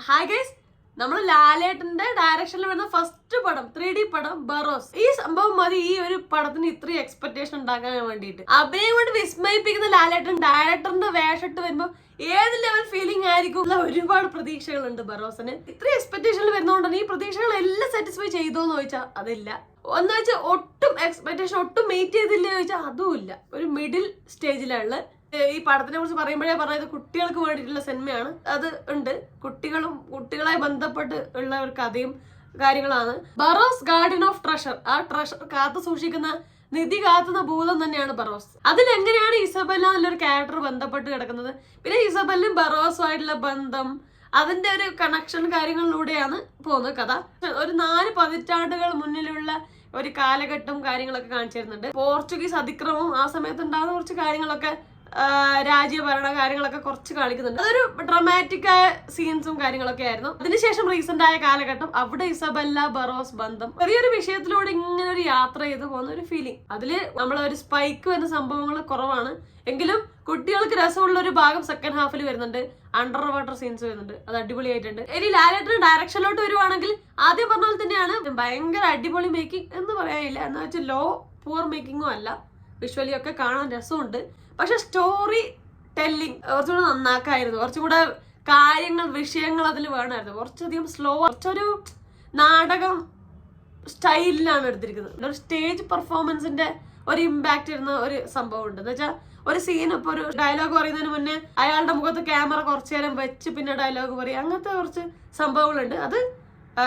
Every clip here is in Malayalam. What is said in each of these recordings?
ഹായ് ഗൈസ്, നമ്മൾ ലാലേട്ടന്റെ ഡയറക്ഷനിൽ വരുന്ന ഫസ്റ്റ് പടം 3D പടം ബറോസ്. ഈ സംഭവം മതി ഈ ഒരു പടത്തിന് ഇത്രയും എക്സ്പെക്ടേഷൻ ഉണ്ടാക്കാൻ വേണ്ടിയിട്ട്. അഭിനയം കൊണ്ട് വിസ്മയിപ്പിക്കുന്ന ലാലേട്ടൻ ഡയറക്ടറിന്റെ വേഷമിട്ട് വരുമ്പോൾ ഏത് ലെവൽ ഫീലിംഗ് ആയിരിക്കും. ഒരുപാട് പ്രതീക്ഷകളുണ്ട് ബറോസിന്. ഇത്രയും എക്സ്പെക്ടേഷനിൽ വരുന്നതുകൊണ്ടാണ് ഈ പ്രതീക്ഷകളെല്ലാം സാറ്റിസ്ഫൈ ചെയ്തോന്ന് ചോദിച്ചാൽ അതില്ല. ഒന്ന് വെച്ചാൽ ഒട്ടും എക്സ്പെക്ടേഷൻ ഒട്ടും മെയിറ്റ് ചെയ്തില്ല ചോദിച്ചാൽ അതും ഇല്ല. ഒരു മിഡിൽ സ്റ്റേജിലുള്ള ഈ പടത്തിനെ കുറിച്ച് പറയുമ്പോഴേ പറഞ്ഞത് കുട്ടികൾക്ക് വേണ്ടിയിട്ടുള്ള സിനിമയാണ്. അത് ഉണ്ട്, കുട്ടികളായി ബന്ധപ്പെട്ട് ഉള്ള ഒരു കഥയും കാര്യങ്ങളാണ്. Barroz guardian of treasure. ആ ട്രഷർ കാത്തു സൂക്ഷിക്കുന്ന നിധി കാത്തുന്ന ഭൂതം തന്നെയാണ് ബറോസ്. അതിലെങ്ങനെയാണ് ഇസബെല്ല എന്നൊരു ക്യാരക്ടർ ബന്ധപ്പെട്ട് കിടക്കുന്നത്, പിന്നെ ഇസബെല്ലും ബറോസുമായിട്ടുള്ള ബന്ധം, അതിന്റെ ഒരു കണക്ഷൻ കാര്യങ്ങളിലൂടെയാണ് പോകുന്നത് കഥ. ഒരു 4 പതിറ്റാണ്ടുകൾ മുന്നിലുള്ള ഒരു കാലഘട്ടം കാര്യങ്ങളൊക്കെ കാണിച്ചു തരുന്നുണ്ട്. പോർച്ചുഗീസ് അതിക്രമം ആ സമയത്ത് ഉണ്ടാകുന്ന കുറച്ച് കാര്യങ്ങളൊക്കെ, രാജ്യഭരണ കാര്യങ്ങളൊക്കെ കുറച്ച് കാണിക്കുന്നുണ്ട്. അതൊരു ഡ്രമാറ്റിക് ആയ സീൻസും കാര്യങ്ങളൊക്കെ ആയിരുന്നു. അതിനുശേഷം റീസെന്റ് ആയ കാലഘട്ടം, അവിടെ ഇസബെല്ല ബറോസ് ബന്ധം ചെറിയൊരു വിഷയത്തിലൂടെ ഇങ്ങനെ ഒരു യാത്ര ചെയ്ത് പോകുന്ന ഒരു ഫീലിംഗ്. അതില് നമ്മളൊരു സ്പൈക്ക് വരുന്ന സംഭവങ്ങൾ കുറവാണ്, എങ്കിലും കുട്ടികൾക്ക് രസമുള്ള ഒരു ഭാഗം സെക്കൻഡ് ഹാഫിൽ വരുന്നുണ്ട്. അണ്ടർ വാട്ടർ സീൻസ് വരുന്നുണ്ട്, അത് അടിപൊളിയായിട്ടുണ്ട്. ഇനി ലാലേട്ടന്റെ ഡയറക്ഷനിലോട്ട് വരുവാണെങ്കിൽ ആദ്യം പറഞ്ഞ പോലെ തന്നെയാണ്. ഭയങ്കര അടിപൊളി മേക്കിംഗ് എന്ന് പറയാനില്ല, എന്ന് വെച്ചാൽ ലോ പുവർ മേക്കിങ്ങും അല്ല. വിഷ്വലി ഒക്കെ കാണാൻ രസമുണ്ട്. പക്ഷെ സ്റ്റോറി ടെല്ലിങ് കുറച്ചുകൂടെ നന്നാക്കായിരുന്നു. കുറച്ചുകൂടെ കാര്യങ്ങൾ, വിഷയങ്ങൾ അതിൽ വേണമായിരുന്നു. കുറച്ചധികം സ്ലോ, കുറച്ചൊരു നാടകം സ്റ്റൈലിലാണ് എടുത്തിരിക്കുന്നത്. ഒരു സ്റ്റേജ് പെർഫോമൻസിന്റെ ഒരു ഇമ്പാക്ട് വരുന്ന ഒരു സംഭവം ഉണ്ട്. എന്ന് വെച്ചാൽ ഒരു സീൻ, ഇപ്പൊ ഒരു ഡയലോഗ് പറയുന്നതിന് മുന്നേ അയാളുടെ മുഖത്ത് ക്യാമറ കുറച്ചു നേരം വെച്ച് പിന്നെ ഡയലോഗ് പറയും, അങ്ങനത്തെ കുറച്ച് സംഭവങ്ങളുണ്ട്. അത്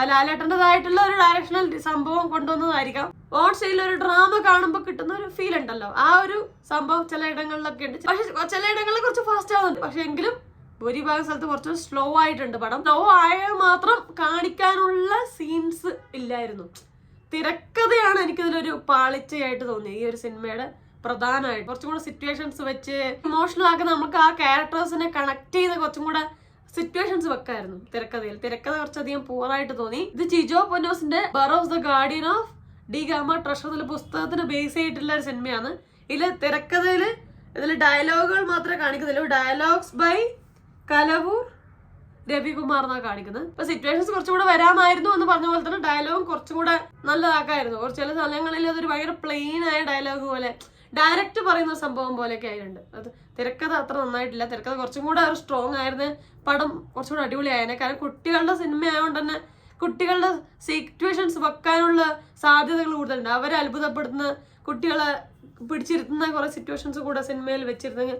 ലാലേട്ടൻ്റെതായിട്ടുള്ള ഒരു ഡയറക്ഷണൽ സംഭവം കൊണ്ടുവന്നതായിരിക്കാം. ഓൺ സ്റ്റൈലിൽ ഒരു ഡ്രാമ കാണുമ്പോൾ കിട്ടുന്ന ഒരു ഫീൽ ഉണ്ടല്ലോ, ആ ഒരു സംഭവം ചില ഇടങ്ങളിലൊക്കെ ഉണ്ട്. പക്ഷെ ചില ഇടങ്ങളിൽ കുറച്ച് ഫാസ്റ്റ് ആവുന്നുണ്ട്. പക്ഷെ എങ്കിലും ഭൂരിഭാഗം സ്ഥലത്ത് കുറച്ച് സ്ലോ ആയിട്ടുണ്ട് പടം. സ്ലോ ആയാൽ മാത്രം കാണിക്കാനുള്ള സീൻസ് ഇല്ലായിരുന്നു. തിരക്കഥയാണ് എനിക്കിതിലൊരു പാളിച്ചയായിട്ട് തോന്നിയത്. ഈ ഒരു സിനിമയുടെ പ്രധാനമായിട്ട് കുറച്ചും കൂടെ സിറ്റുവേഷൻസ് വെച്ച് ഇമോഷണൽ ആക്കുന്ന, നമുക്ക് ആ ക്യാരക്ടേഴ്സിനെ കണക്ട് ചെയ്ത് കുറച്ചും കൂടെ സിറ്റുവേഷൻസ് വെക്കായിരുന്നു തിരക്കഥയിൽ. തിരക്കഥ കുറച്ചധികം പൂറായിട്ട് തോന്നി. ഇത് ജിജോ പൊന്നോസിന്റെ Barroz the guardian of de Gama treasure എന്നുള്ള പുസ്തകത്തിന് ബേസ് ചെയ്തിട്ടുള്ള ഒരു സിനിമയാണ്. ഇതിൽ ഡയലോഗുകൾ മാത്രമേ കാണിക്കുന്നില്ല. ഡയലോഗ്സ് ബൈ കലവൂർ രവികുമാർ എന്നാണ് കാണിക്കുന്നത്. ഇപ്പൊ സിറ്റുവേഷൻസ് കുറച്ചുകൂടെ വരാമായിരുന്നു എന്ന് പറഞ്ഞ പോലെ തന്നെ ഡയലോഗും കുറച്ചും കൂടെ നല്ലതാക്കായിരുന്നു. കുറച്ച് ചില സ്ഥലങ്ങളിൽ അതൊരു ഭയങ്കര പ്ലെയിൻ ആയ ഡയലോഗ് പോലെ, ഡയറക്റ്റ് പറയുന്ന സംഭവം പോലെയൊക്കെ ആയിട്ടുണ്ട്. അത് തിരക്കഥ അത്ര നന്നായിട്ടില്ല. തിരക്കഥ കുറച്ചും കൂടെ ഒരു സ്ട്രോങ് ആയിരുന്നു, പടം കുറച്ചുകൂടെ അടിപൊളിയായേനെ. കാരണം കുട്ടികളുടെ സിനിമ ആയതുകൊണ്ട് തന്നെ കുട്ടികളുടെ സിറ്റുവേഷൻസ് വെക്കാനുള്ള സാധ്യതകൾ കൂടുതലുണ്ട്. അവരെ അത്ഭുതപ്പെടുത്തുന്ന, കുട്ടികളെ പിടിച്ചിരുത്തുന്ന കുറെ സിറ്റുവേഷൻസ് കൂടെ സിനിമയിൽ വെച്ചിരുന്നെങ്കിൽ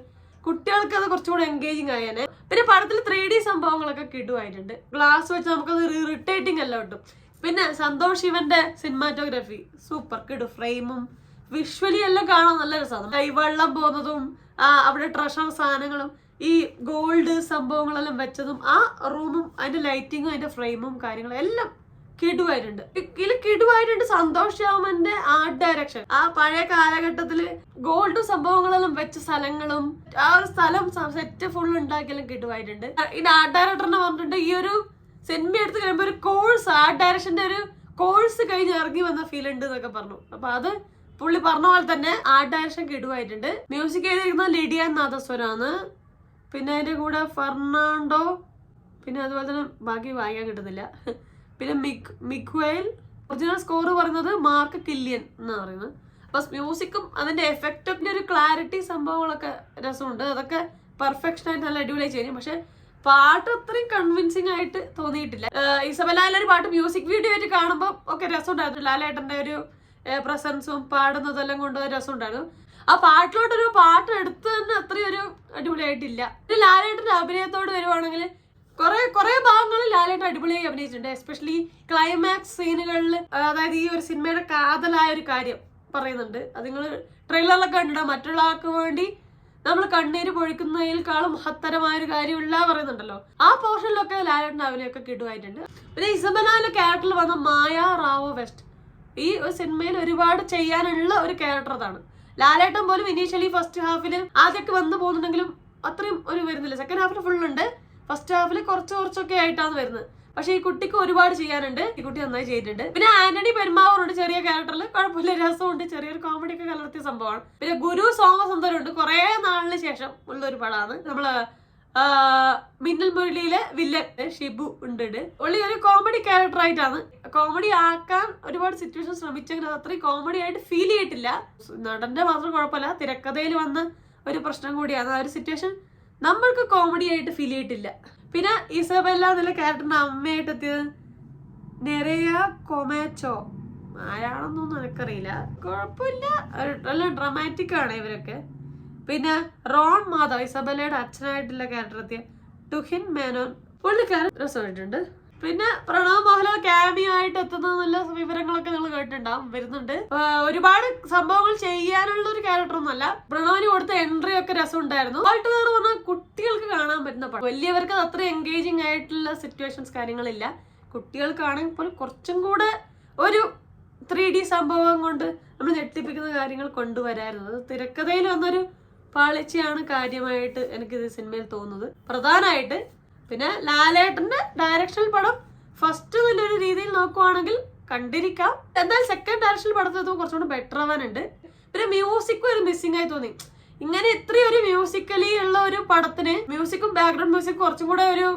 കുട്ടികൾക്ക് അത് കുറച്ചുകൂടെ എൻഗേജിങ് ആയേനെ. പിന്നെ പടത്തിൽ 3D സംഭവങ്ങളൊക്കെ കിടുവായിട്ടുണ്ട്. ഗ്ലാസ് വെച്ച് നമുക്കത് ഇറിറ്റേറ്റിംഗ് അല്ല കിട്ടും. പിന്നെ സന്തോഷ് ശിവന്റെ സിനിമാറ്റോഗ്രാഫി സൂപ്പർ കിടും. ഫ്രെയിമും വിഷ്വലി എല്ലാം കാണാൻ നല്ല രസമാണ്. കൈവെള്ളം പോകുന്നതും അവിടെ ട്രഷർ സാധനങ്ങളും ഈ ഗോൾഡ് സംഭവങ്ങളെല്ലാം വെച്ചതും ആ റൂമും അതിന്റെ ലൈറ്റിങ്ങും അതിന്റെ ഫ്രെയിമും കാര്യങ്ങളും എല്ലാം കിടുവായിട്ടുണ്ട്. കിടുവായിട്ടുണ്ട്. സന്തോഷ് ശ്യാമന്റെ ആർട്ട് ഡയറക്ഷൻ, ആ പഴയ കാലഘട്ടത്തില് ഗോൾഡ് സംഭവങ്ങളെല്ലാം വെച്ച സ്ഥലങ്ങളും ആ ഒരു സ്ഥലം സെറ്റ് ഫുൾ ഉണ്ടാക്കിയെല്ലാം കിടുവായിട്ടുണ്ട്. ഇത് ആർട്ട് ഡയറക്ടറിനെ പറഞ്ഞിട്ടുണ്ട് ഈ ഒരു സിനിമ എടുത്ത് കഴിയുമ്പോൾ ഒരു കോഴ്സ്, ആർട്ട് ഡയറക്ഷന്റെ ഒരു കോഴ്സ് കഴിഞ്ഞ് ഇറങ്ങി വന്ന ഫീൽ ഉണ്ട് എന്നൊക്കെ പറഞ്ഞു. അപ്പൊ അത് പുള്ളി പറഞ്ഞ പോലെ തന്നെ ആർട്ട് ഡയറക്ഷൻ കിടുവായിട്ടുണ്ട്. മ്യൂസിക് ചെയ്തിരിക്കുന്നത് ലിഡിയ നാദസ്വരാണ്. പിന്നെ അതിന്റെ കൂടെ ഫെർണാണ്ടോ, പിന്നെ അതുപോലെ തന്നെ ബാക്കി വായിക്കാൻ കിട്ടുന്നില്ല. പിന്നെ മിഗ്വെൽ. ഒറിജിനൽ സ്കോർ പറയുന്നത് മാർക്ക് കില്ലിയൻ എന്നാണ് പറയുന്നത്. അപ്പൊ മ്യൂസിക്കും അതിന്റെ എഫക്റ്റിന്റെ ഒരു ക്ലാരിറ്റി സംഭവങ്ങളൊക്കെ രസമുണ്ട്. അതൊക്കെ പെർഫെക്ഷൻ ആയിട്ട് നല്ല അടിപൊളിയായി ചെയ്യും. പക്ഷെ പാട്ട് അത്രയും കൺവിൻസിങ് ആയിട്ട് തോന്നിയിട്ടില്ല. ഇസബെല്ലയിലെ ഒരു പാട്ട് മ്യൂസിക് വീഡിയോ ആയിട്ട് കാണുമ്പോൾ ഒക്കെ രസമുണ്ടായിരുന്നു. ലാലേട്ടന്റെ ഒരു പ്രസൻസും പാടുന്നതെല്ലാം കൊണ്ട് രസമുണ്ടായിരുന്നു. ആ പാട്ടിലോട്ടൊരു പാട്ട് എടുത്ത് തന്നെ അത്രയും ഒരു അടിപൊളിയായിട്ടില്ല. പിന്നെ ലാലേട്ടന്റെ അഭിനയത്തോട് വരുവാണെങ്കിൽ കുറെ ഭാഗങ്ങളിൽ ലാലേട്ടൻ അടിപൊളിയായി അഭിനയിച്ചിട്ടുണ്ട്. എസ്പെഷ്യലി ക്ലൈമാക്സ് സീനുകളിൽ, അതായത് ഈ ഒരു സിനിമയുടെ കാതലായ ഒരു കാര്യം പറയുന്നുണ്ട്. അത് നിങ്ങൾ ട്രെയിലറിലൊക്കെ കണ്ടിടാം. മറ്റുള്ള ആൾക്ക് വേണ്ടി നമ്മൾ കണ്ണീര് പൊഴിക്കുന്നതിനേക്കാളും മഹത്തരമായൊരു കാര്യമില്ല പറയുന്നുണ്ടല്ലോ. ആ പോർഷനിലൊക്കെ ലാലേട്ടന്റെ അഭിനയൊക്കെ കിടുവായിട്ടുണ്ട്. പിന്നെ ഇസബെല്ലയിലെ ക്യാരക്ടറിൽ വന്ന മായ റാവോ വെസ്റ്റ് ഈ ഒരു സിനിമയിൽ ഒരുപാട് ചെയ്യാനുള്ള ഒരു ക്യാരക്ടർ അതാണ്. ലാലേട്ടൻ പോലും ഇനീഷ്യലി ഫസ്റ്റ് ഹാഫില് ആദ്യമൊക്കെ വന്നു പോകുന്നുണ്ടെങ്കിലും അത്രയും ഒരു വരുന്നില്ല. സെക്കൻഡ് ഹാഫിൽ ഫുൾ ഉണ്ട്. ഫസ്റ്റ് ഹാഫിൽ കുറച്ചൊക്കെ ആയിട്ടാണ് വരുന്നത്. പക്ഷെ ഈ കുട്ടിക്ക് ഒരുപാട് ചെയ്യാനുണ്ട്. ഈ കുട്ടി നന്നായി ചെയ്തിട്ടുണ്ട്. പിന്നെ ആന്റണി പെരുമാവൂരുണ്ട് ചെറിയ ക്യാരക്ടറിൽ, കുഴപ്പമില്ല, രസമുണ്ട്. ചെറിയൊരു കോമഡി ഒക്കെ കലർത്തിയ സംഭവമാണ്. പിന്നെ ഗുരു സോമസുന്ദരം ഉണ്ട്. കുറെ നാളിന് ശേഷം ഉള്ള ഒരു പടമാണ്. നമ്മള് മിന്നൽ മുരളിയിലെ വില്ലൻ ഷിബു ഉണ്ട്. പുള്ളി ഒരു കോമഡി ക്യാരക്ടർ ആയിട്ടാണ്. കോമഡി ആക്കാൻ ഒരുപാട് സിറ്റുവേഷൻ ശ്രമിച്ചെങ്കിലും അത് അത്രയും കോമഡി ആയിട്ട് ഫീൽ ചെയ്തിട്ടില്ല. നടന്റെ മാത്രം കുഴപ്പമില്ല, തിരക്കഥയിൽ വന്ന ഒരു പ്രശ്നം കൂടിയാണ്. ആ ഒരു സിറ്റുവേഷൻ നമ്മൾക്ക് കോമഡി ആയിട്ട് ഫീൽ ചെയ്തിട്ടില്ല. പിന്നെ ഇസബെല്ല എന്നുള്ള ക്യാരക്ടറിന്റെ അമ്മയായിട്ട് എത്തിയത് നെറിയ കൊമാച്ചോ ആരാണെന്നൊന്നും എനിക്കറിയില്ല, കുഴപ്പമില്ല, നല്ല ഡ്രമാറ്റിക് ആണ് ഇവരൊക്കെ. പിന്നെ റോൺ മാധവ് ഇസബെല്ലയുടെ അച്ഛനായിട്ടുള്ള ക്യാരക്ടർ എത്തിയ ടുഹിൻ മേനോൻ, പുള്ളിക്കാരൻ രസമായിട്ടുണ്ട്. പിന്നെ പ്രണവ് മോഹൻലാൽ ക്യാമിയോ ആയിട്ട് എത്തുന്ന വിവരങ്ങളൊക്കെ നിങ്ങൾ കേട്ടിട്ടുണ്ടാവും, വരുന്നുണ്ട്. ഒരുപാട് സംഭവങ്ങൾ ചെയ്യാനുള്ള ഒരു ക്യാരക്ടർ ഒന്നുമല്ല. പ്രണവിന് കൊടുത്ത എൻട്രി ഒക്കെ രസം ഉണ്ടായിരുന്നു. ആൾട്ട് വേറെ പറഞ്ഞാൽ കുട്ടികൾക്ക് കാണാൻ പറ്റുന്ന പടം. വലിയവർക്ക് അത് അത്ര എൻഗേജിങ് ആയിട്ടുള്ള സിറ്റുവേഷൻസ് കാര്യങ്ങളില്ല. കുട്ടികൾക്കാണെങ്കിൽ പോലും കുറച്ചും കൂടെ ഒരു 3D സംഭവം കൊണ്ട് നമ്മൾ ഞെട്ടിപ്പിക്കുന്ന കാര്യങ്ങൾ കൊണ്ടുവരാറുള്ളത്. തിരക്കഥയിൽ വന്നൊരു പാളിച്ചയാണ് കാര്യമായിട്ട് എനിക്കിത് സിനിമയിൽ തോന്നുന്നത് പ്രധാനമായിട്ട്. പിന്നെ ലാലേട്ടന്റെ ഡയറക്ഷണൽ പടം ഫസ്റ്റ് നല്ലൊരു രീതിയിൽ നോക്കുവാണെങ്കിൽ കണ്ടിരിക്കാം. എന്നാൽ സെക്കൻഡ് ഡയറക്ഷണൽ പടത്തിൽ കുറച്ചുകൂടെ ബെറ്റർ ആവാനുണ്ട്. പിന്നെ മ്യൂസിക്കും ഒരു മിസ്സിംഗ് ആയി തോന്നി. ഇങ്ങനെ ഇത്രയും ഒരു മ്യൂസിക്കലി ഉള്ള ഒരു പടത്തിന് മ്യൂസിക്കും ബാക്ക്ഗ്രൗണ്ട് മ്യൂസിക്കും കുറച്ചും കൂടെ ഒരു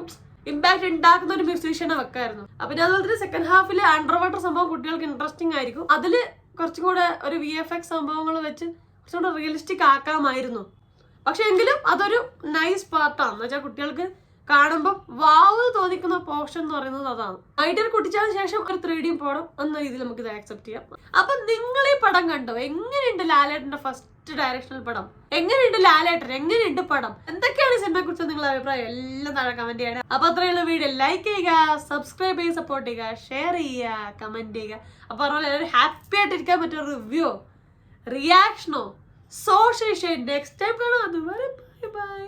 ഇമ്പാക്ട് ഉണ്ടാക്കുന്ന ഒരു മ്യൂസീഷ്യനെ വെക്കായിരുന്നു. പിന്നെ അതുപോലെ തന്നെ സെക്കൻഡ് ഹാഫിൽ അണ്ടർ വാട്ടർ സംഭവം കുട്ടികൾക്ക് ഇൻട്രസ്റ്റിംഗ് ആയിരിക്കും. അതില് കുറച്ചും കൂടെ ഒരു VFX സംഭവങ്ങൾ വെച്ച് കുറച്ചും കൂടെ റിയലിസ്റ്റിക് ആക്കാമായിരുന്നു. പക്ഷെ എങ്കിലും അതൊരു നൈസ് പാർട്ടാണ്. എന്ന് വെച്ചാൽ കുട്ടികൾക്ക് കാണുമ്പോൾ വാവ് തോന്നിക്കുന്ന പോർഷൻ എന്ന് പറയുന്നത് അതാണ്. ഐഡിയൽ കുട്ടിച്ചതിന് ശേഷം ഒരു 3D പടം എന്ന രീതിയിൽ നമുക്ക് ഇത് ആക്സെപ്റ്റ് ചെയ്യാം. അപ്പൊ നിങ്ങൾ ഈ പടം കണ്ടോ? എങ്ങനെയുണ്ട് ലാലേട്ടന്റെ ഫസ്റ്റ് ഡയറക്ഷണൽ പടം? എങ്ങനെയുണ്ട് ലാലേട്ടൻ? എങ്ങനെയുണ്ട് പടം? എന്തൊക്കെയാണ് സിനിമയെ കുറിച്ച് നിങ്ങളുടെ അഭിപ്രായം? എല്ലാം താഴെ കമന്റ് ചെയ്യണം. അപ്പൊ അത്രയുള്ള വീഡിയോ ലൈക്ക് ചെയ്യുക, സബ്സ്ക്രൈബ് ചെയ്യുക, സപ്പോർട്ട് ചെയ്യുക, ഷെയർ ചെയ്യുക, കമന്റ് ചെയ്യുക. അപ്പൊ പറഞ്ഞാൽ എല്ലാവരും ഹാപ്പി ആയിട്ടിരിക്കാൻ പറ്റിയ റിവ്യൂ റിയാക്ഷനോ സോഷ്യൽ നെക്സ്റ്റ് ടൈം കാണാം. അതുവരെ ബൈ ബൈ.